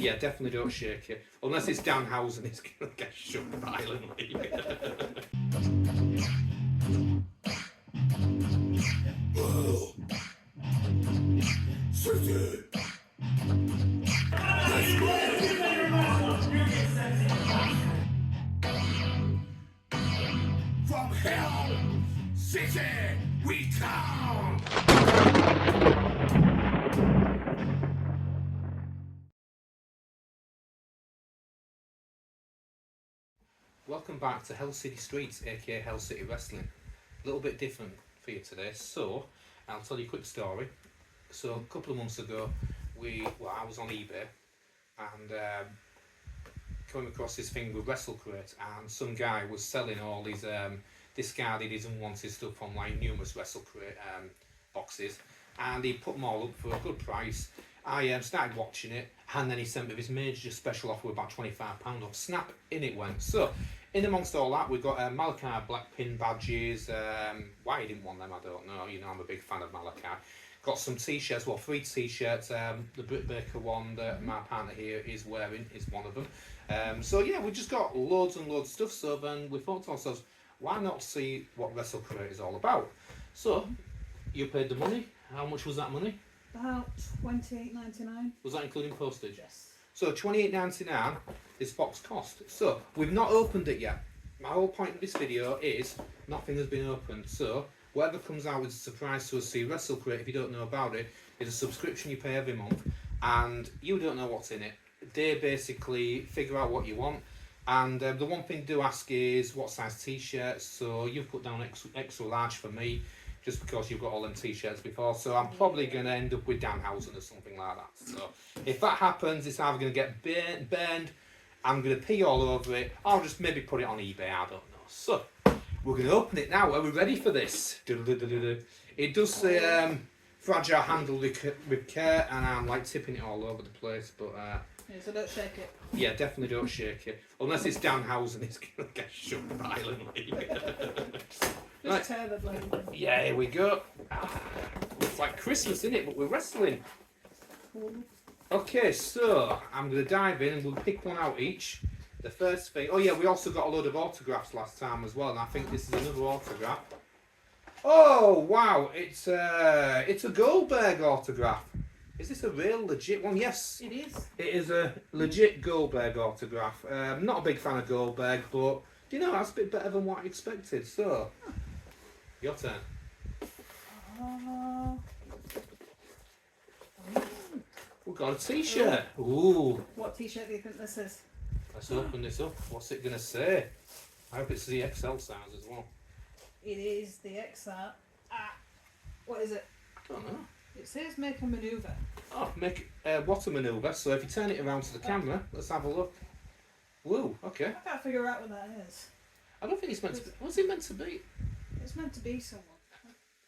Yeah, definitely don't shake it. Unless it's Danhausen, it's going to get shook violently. From Hell City, we come! Welcome back to Hell City Streets, aka Hell City Wrestling. A little bit different for you today. So, I'll tell you a quick story. So, a couple of months ago, I was on eBay and came across this thing with Wrestle Crate, and some guy was selling all these discarded, unwanted stuff on like numerous Wrestle Crate boxes, and he put them all up for a good price. I started watching it, and then he sent me this major special offer with about £25 off. Snap, in it went. So, in amongst all that, we've got Malachi black pin badges. Why he didn't want them, I don't know. You know, I'm a big fan of Malachi. Got some t-shirts, well, 3 t-shirts. The Britt Baker one that my partner here is wearing is one of them. So yeah, we just got loads and loads of stuff. So then we thought to ourselves, why not see what Wrestle Crate is all about? So, you paid the money. How much was that money? About $28.99. Was that including postage? Yes. So $28.99 this box cost. So we've not opened it yet. My whole point of this video is nothing has been opened. So whatever comes out is a surprise to us. See, Wrestle Crate, if you don't know about it, is a subscription you pay every month, and you don't know what's in it. They basically figure out what you want. And the one thing to ask is what size t-shirts. So you've put down extra large for me, just because you've got all them t-shirts before. So I'm probably going to end up with Danhausen or something like that. So if that happens, it's either going to get burned, I'm going to pee all over it, or just maybe put it on eBay, I don't know. So we're going to open it now. Are we ready for this? It does say fragile handle with care, and I'm like tipping it all over the place, but Yeah, so don't shake it. yeah, definitely don't shake it. Unless it's Danhausen, it's going to get shook violently. Just Right. tear the blade. Yeah, here we go. It's like Christmas, isn't it? But we're wrestling. Okay, so I'm going to dive in and we'll pick one out each. The first thing... Oh yeah, we also got a load of autographs last time as well, and I think this is another autograph. Oh, wow, it's a Goldberg autograph. Is this a real, legit one? Yes. It is. It is a legit Goldberg autograph. Not a big fan of Goldberg, but, you know, that's a bit better than what I expected, so... Your turn. We've got a t-shirt. Ooh. What t-shirt do you think this is? Let's open this up. What's it going to say? I hope it's the XL size as well. It is the XR. What is it? I don't know. It says make a manoeuvre. Oh, make what a manoeuvre. So if you turn it around to the camera, let's have a look. Woo, okay. I can't figure out what that is. I don't think it's meant to be. What's it meant to be? It's meant to be someone.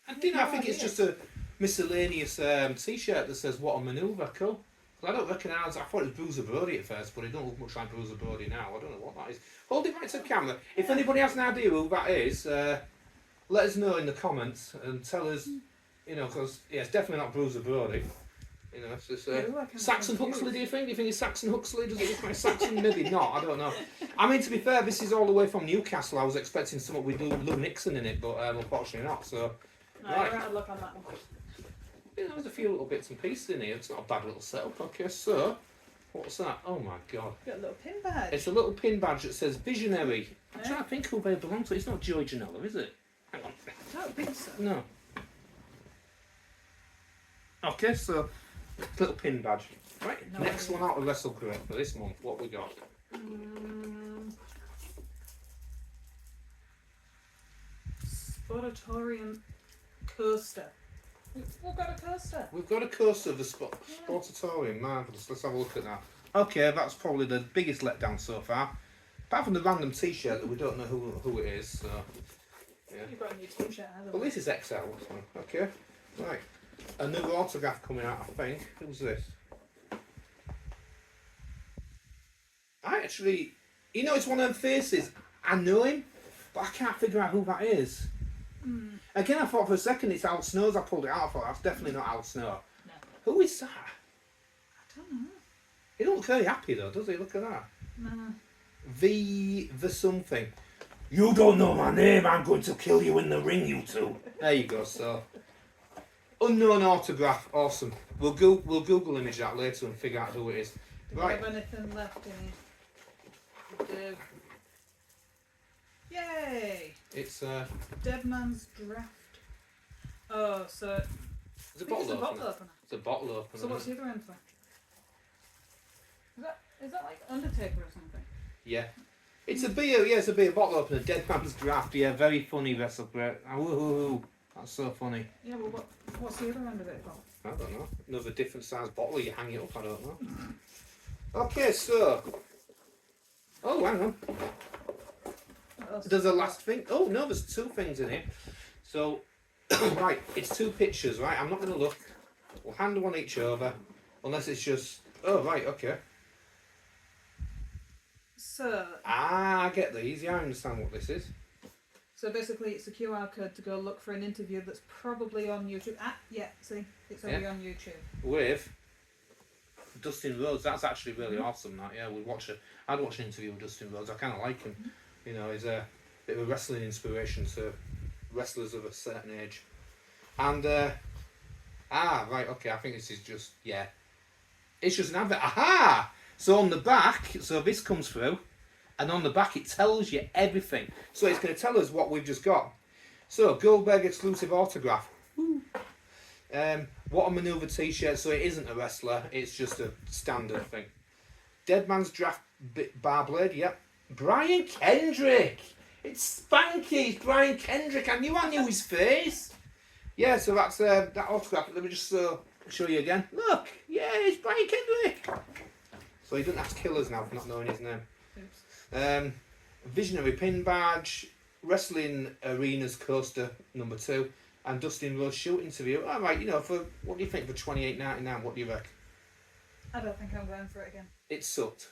I think it's just a miscellaneous t-shirt that says what a manoeuvre. Cool. I don't recognise. I thought it was Bruiser Brody at first, but it don't look much like Bruiser Brody now. I don't know what that is. Hold it right to the camera. If anybody has an idea who that is, let us know in the comments and tell us. You know, because yeah, it's definitely not Bruiser Brody. You know, it's just Saxon Huxley. Do you think? Do you think it's Saxon Huxley? Does it look like Saxon? Maybe not. I don't know. I mean, to be fair, this is all the way from Newcastle. I was expecting something with Lou Nixon in it, but unfortunately not. So, No, right. I had a look on that one. Yeah, there's a few little bits and pieces in here. It's not a bad little setup. Okay, so what's that? Oh my god! Got a little pin badge. It's a little pin badge that says Visionary. I'm Yeah. trying to think who they belong to. It's not Joey Janela, is it? Hang on. I don't think so. No. Okay, so little pin badge. Right, No next idea. one out of Wrestle Crate for this month. What we got? Sportatorium coaster. We've got a coaster. We've got a coaster of the Sportatorium. Marvellous. Let's have a look at that. Okay, that's probably the biggest letdown so far. Apart from the random t-shirt that we don't know who it is. So, yeah. You've got a new t-shirt, haven't Well, you? this is XL. So, okay, right. Another autograph coming out, I think. Who's this? I actually, you know, it's one of them faces. I know him, but I can't figure out who that is. Again, I thought for a second it's Al Snow. As I pulled it out, I thought that's definitely not Al Snow. No. Who is that? I don't know. He don't look very happy though, does he? Look at that. No. The something. You don't know my name. I'm going to kill you in the ring, you two. There you go. So unknown autograph. Awesome. We'll Google image that later and figure out who it is. Do we Right. have anything left in here? Do. Yay! It's Dead Man's Draft. Oh, so it's a I think it's bottle a bottle opener. opener. It's a bottle opener. So what's the other end for? Is that like Undertaker or something? Yeah. It's a beer, yeah, it's a beer bottle opener. Dead Man's Draft, yeah, very funny Wrestle Crate. Woohoo! That's so funny. Yeah, well, what's the other end of it for? I don't know. Another different size bottle, you hang it up, I don't know. Okay, so. Oh, hang on. There's a last thing. Oh, no, there's two things in here. So, right, it's two pictures, right? I'm not going to look. We'll hand one each over, unless it's just. Oh, right, okay. So. I get these. Yeah, I understand what this is. So basically, it's a QR code to go look for an interview that's probably on YouTube. Yeah, see, it's already on YouTube. With Dustin Rhodes. That's actually really awesome. That I'd watch an interview with Dustin Rhodes. I kind of like him. You know, he's a bit of a wrestling inspiration to wrestlers of a certain age. And right, okay. I think this is just it's just an advert. Aha! So on the back, so this comes through. And on the back it tells you everything. So it's going to tell us what we've just got. So, Goldberg exclusive autograph. What a Maneuver t-shirt. So it isn't a wrestler, it's just a standard thing. Dead Man's Draft bar blade, yep. Brian Kendrick! It's Spanky, it's Brian Kendrick. I knew his face. Yeah, so that's that autograph. Let me just show you again. Look, yeah, it's Brian Kendrick. So he doesn't have to kill us now for not knowing his name. Oops. Visionary pin badge, Wrestling Arenas coaster number 2, and Dustin Rhodes shoot interview. All right, you know, for what do you think for $28.99? What do you reckon? I don't think I'm going for it again. It sucked.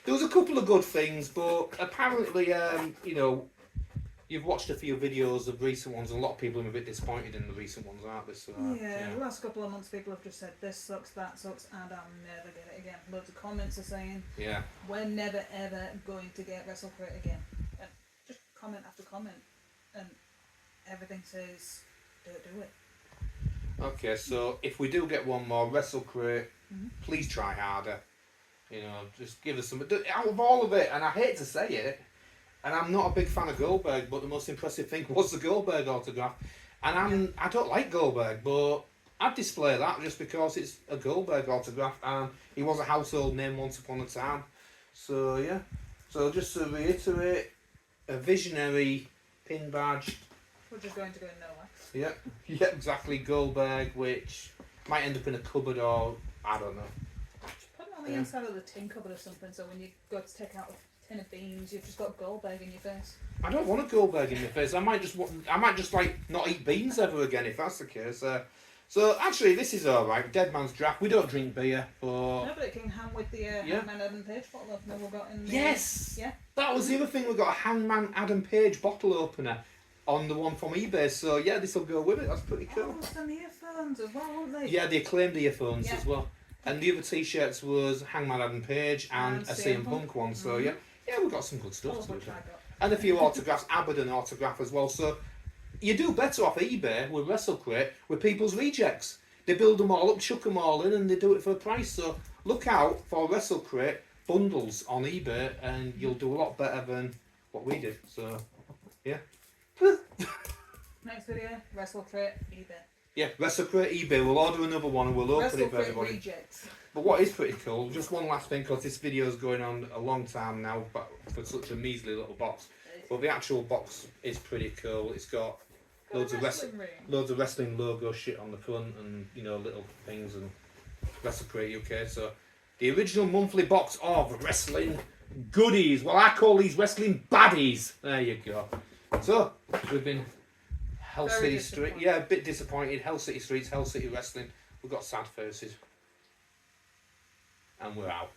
There was a couple of good things, but apparently, you know, you've watched a few videos of recent ones, and a lot of people are a bit disappointed in the recent ones, aren't they? So, the last couple of months people have just said this sucks, that sucks, and I'll never get it again. Loads of comments are saying, we're never ever going to get Wrestle Crate again. And just comment after comment, and everything says, don't do it. Okay, so if we do get one more Wrestle Crate, please try harder. You know, just give us some. Out of all of it, and I hate to say it, and I'm not a big fan of Goldberg, but the most impressive thing was the Goldberg autograph. And I don't like Goldberg, but I'd display that just because it's a Goldberg autograph, and he was a household name once upon a time. So yeah. So just to reiterate, a visionary pin badge. Which is going to go nowhere. Yeah, exactly. Goldberg, which might end up in a cupboard or I don't know. Put it on the inside of the tin cupboard or something, so when you go to take out a tin of beans, you've just got Goldberg in your face. I don't want a Goldberg in my face. I might just like not eat beans ever again if that's the case. So actually, this is all right. Dead Man's Draft. We don't drink beer, but no, but it can hang with the Hangman Adam Page bottle opener we've got in. Yes. Yeah. That was the other thing. We got a Hangman Adam Page bottle opener on the one from eBay. So yeah, this will go with it. That's pretty cool. Oh, it's on the earphones as well, aren't they? Yeah, the acclaimed earphones as well. And the other t-shirts was Hangman Adam Page and a CM Punk one. So yeah, we've got some good stuff to do. And a few autographs, Abaddon autograph as well. So you do better off eBay with Wrestle Crate with people's rejects. They build them all up, chuck them all in, and they do it for a price. So look out for Wrestle Crate bundles on eBay, and you'll do a lot better than what we did. So yeah. Next video, Wrestle Crate eBay. Yeah, Wrestle Crate eBay. We'll order another one and we'll open it for everybody. Rejects. But what is pretty cool, just one last thing, because this video is going on a long time now, but for such a measly little box. But the actual box is pretty cool. It's got loads of wrestling logo shit on the front, and you know, little things, and Wrestle Crate UK. So the original monthly box of wrestling goodies. Well, I call these wrestling baddies. There you go. So we've been Hell City Street. Yeah, a bit disappointed. Hell City Streets, Hell City Wrestling. We've got sad faces. And we're out.